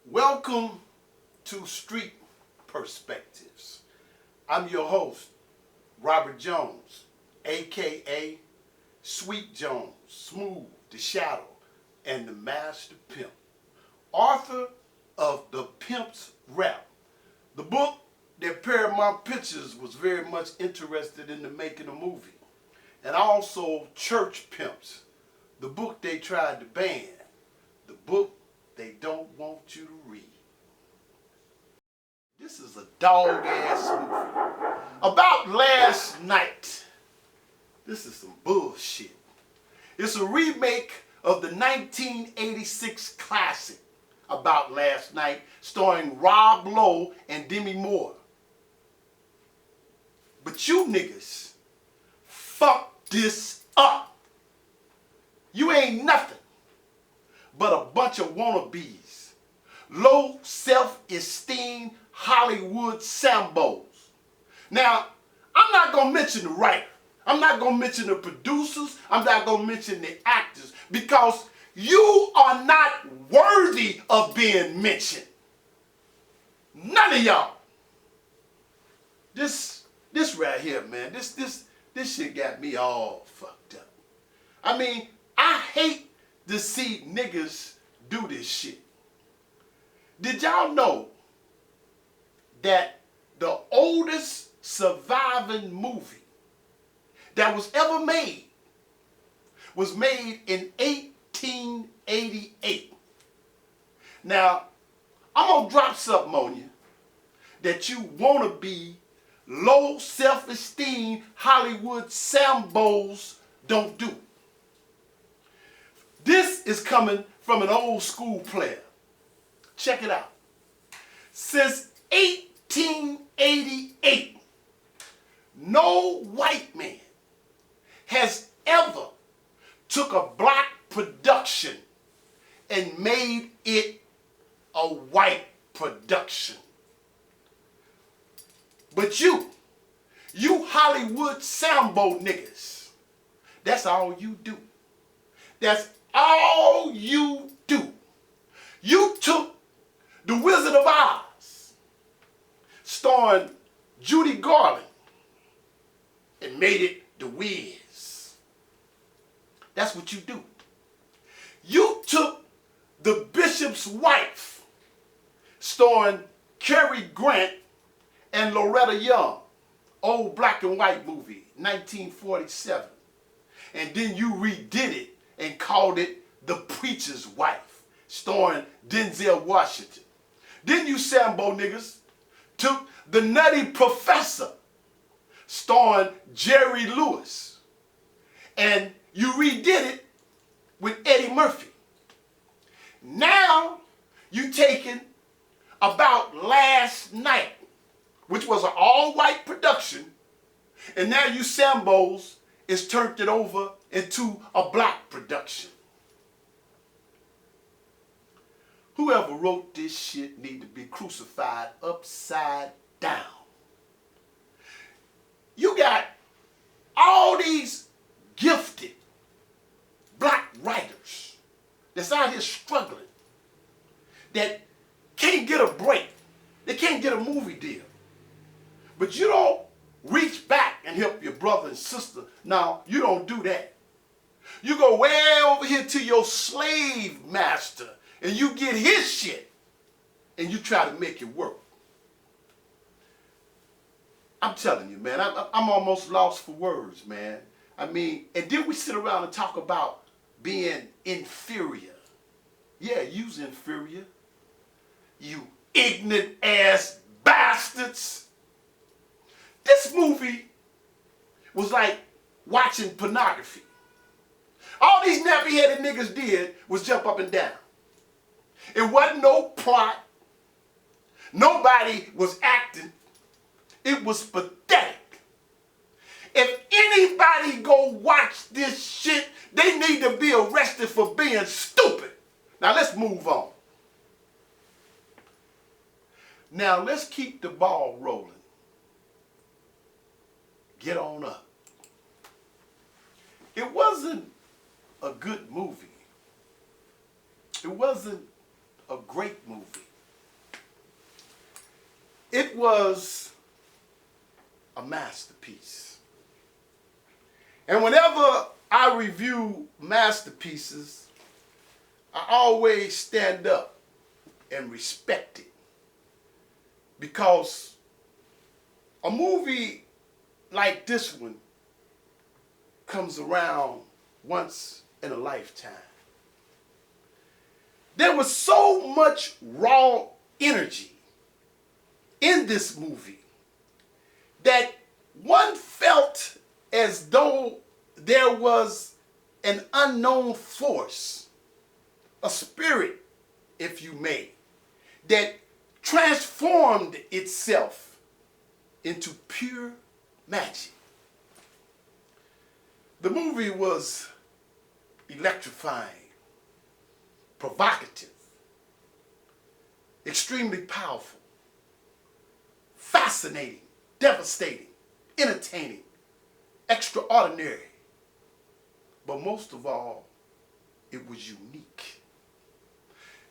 Welcome to Street Perspectives. I'm your host, Robert Jones, aka Sweet Jones, Smooth, the Shadow, and the Master Pimp. Author of The Pimp's Rap, the book that Paramount Pictures was very much interested in making a movie. And also Church Pimps, the book they tried to ban, the book they don't want you to read. This is a dog-ass movie. About last night. This is some bullshit. It's a remake of the 1986 classic About Last Night, starring Rob Lowe and Demi Moore. But you niggas fucked this up. You ain't nothing but a bunch of wannabes, low self-esteem Hollywood Sambos. Now, I'm not gonna mention the writer. I'm not gonna mention the producers. I'm not gonna mention the actors because you are not worthy of being mentioned. None of y'all. This right here, man, this shit got me all fucked up. I mean, I hate to see niggas do this shit. Did y'all know that the oldest surviving movie that was ever made was made in 1888? Now, I'm gonna drop something on you that you wanna be low self-esteem Hollywood Sambos don't do. This is coming from an old school player. Check it out. Since 1888, no white man has ever took a black production and made it a white production. But you Hollywood Sambo niggas, that's all you do. That's all you do. You took The Wizard of Oz, starring Judy Garland, and made it The Wiz. That's what you do. You took The Bishop's Wife, starring Cary Grant and Loretta Young, old black and white movie, 1947. And then you redid it and called it The Preacher's Wife, starring Denzel Washington. Then you Sambo niggas took The Nutty Professor, starring Jerry Lewis, and you redid it with Eddie Murphy. Now you taking About Last Night, which was an all-white production, and now you Sambos is turned it over into a black production. Whoever wrote this shit need to be crucified upside down. You got all these gifted black writers that's out here struggling, that can't get a break. They can't get a movie deal. But you don't reach back and help your brother and sister. Now, you don't do that. You go way over here to your slave master and you get his shit and you try to make it work. I'm telling you, man, I'm almost lost for words, man. I mean, and then we sit around and talk about being inferior. Yeah, you's inferior. You ignorant ass bastards. This movie was like watching pornography. All these nappy-headed niggas did was jump up and down. It wasn't no plot. Nobody was acting. It was pathetic. If anybody go watch this shit, they need to be arrested for being stupid. Now let's move on. Now let's keep the ball rolling. Get on up. It wasn't a good movie. It wasn't a great movie. It was a masterpiece. And whenever I review masterpieces, I always stand up and respect it. Because a movie like this one comes around once in a lifetime. There was so much raw energy in this movie that one felt as though there was an unknown force, a spirit, if you may, that transformed itself into pure magic. The movie was electrifying, provocative, extremely powerful, fascinating, devastating, entertaining, extraordinary. But most of all, it was unique.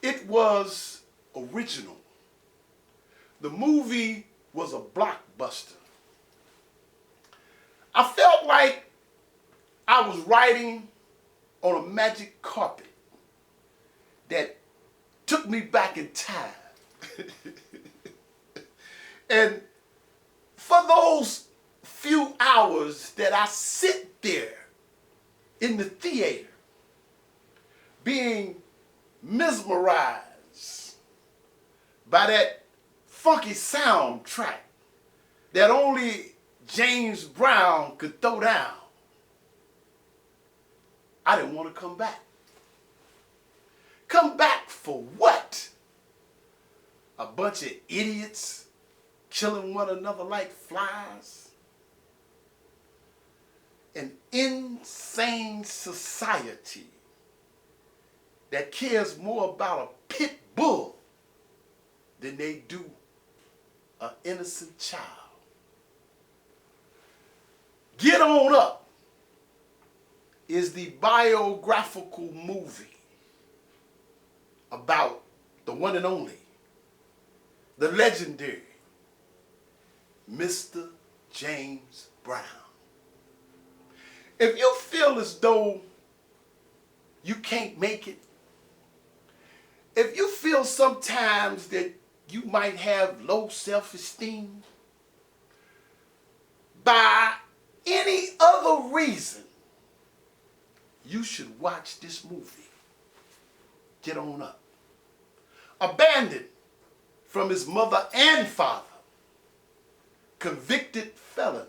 It was original. The movie was a blockbuster. I felt like I was riding on a magic carpet that took me back in time. And for those few hours that I sit there in the theater, being mesmerized by that funky soundtrack that only James Brown could throw down, I didn't want to come back. Come back for what? A bunch of idiots killing one another like flies? An insane society that cares more about a pit bull than they do an innocent child. Get On Up is the biographical movie about the one and only, the legendary Mr. James Brown. If you feel as though you can't make it, if you feel sometimes that you might have low self-esteem, by any other reason, you should watch this movie. Get On Up. Abandoned from his mother and father, convicted felon,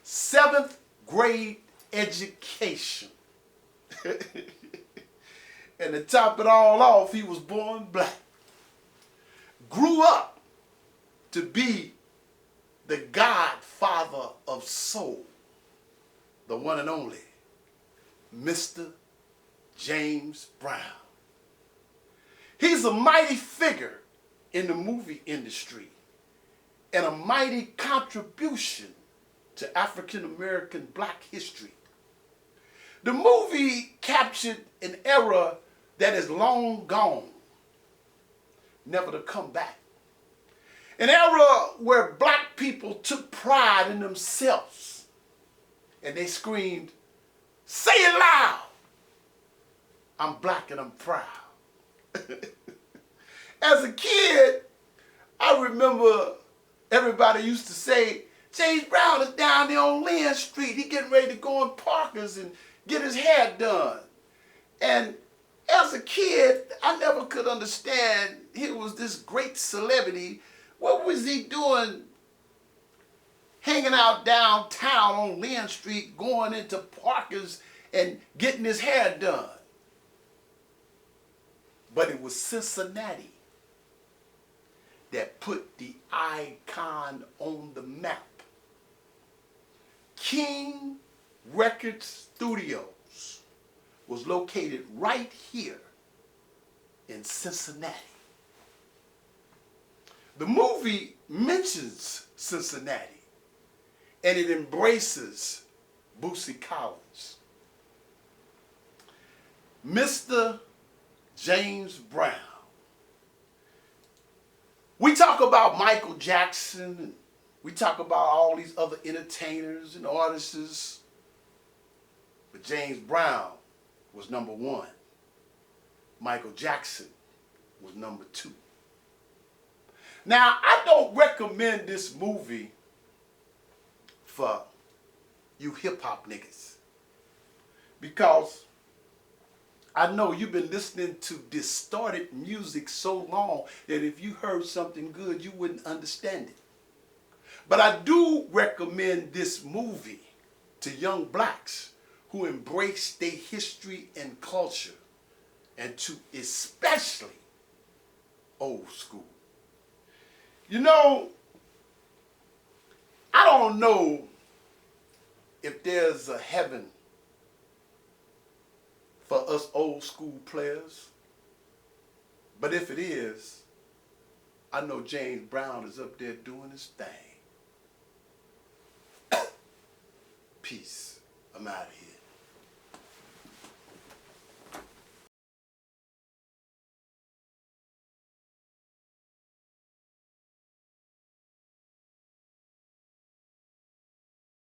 7th grade education. And to top it all off, he was born black. Grew up to be the godfather of soul, the one and only Mr. James Brown. He's a mighty figure in the movie industry and a mighty contribution to African American black history. The movie captured an era that is long gone, never to come back. An era where black people took pride in themselves and they screamed, "Say it loud! I'm black and I'm proud." As a kid, I remember everybody used to say, "James Brown is down there on Lynn Street. He getting ready to go in Parker's and get his hair done." And as a kid, I never could understand, he was this great celebrity. What was he doing hanging out downtown on Lynn Street, going into Parker's and getting his hair done? But it was Cincinnati that put the icon on the map. King Record Studios was located right here in Cincinnati. The movie mentions Cincinnati and it embraces Bootsy Collins. Mr. James Brown. We talk about Michael Jackson, and we talk about all these other entertainers and artists, but James Brown was number one. Michael Jackson was number two. Now, I don't recommend this movie for you hip-hop niggas, because I know you've been listening to distorted music so long that if you heard something good, you wouldn't understand it. But I do recommend this movie to young blacks who embrace their history and culture, and to especially old school. You know, I don't know if there's a heaven for us old school players, but if it is, I know James Brown is up there doing his thing. Peace. I'm out of here.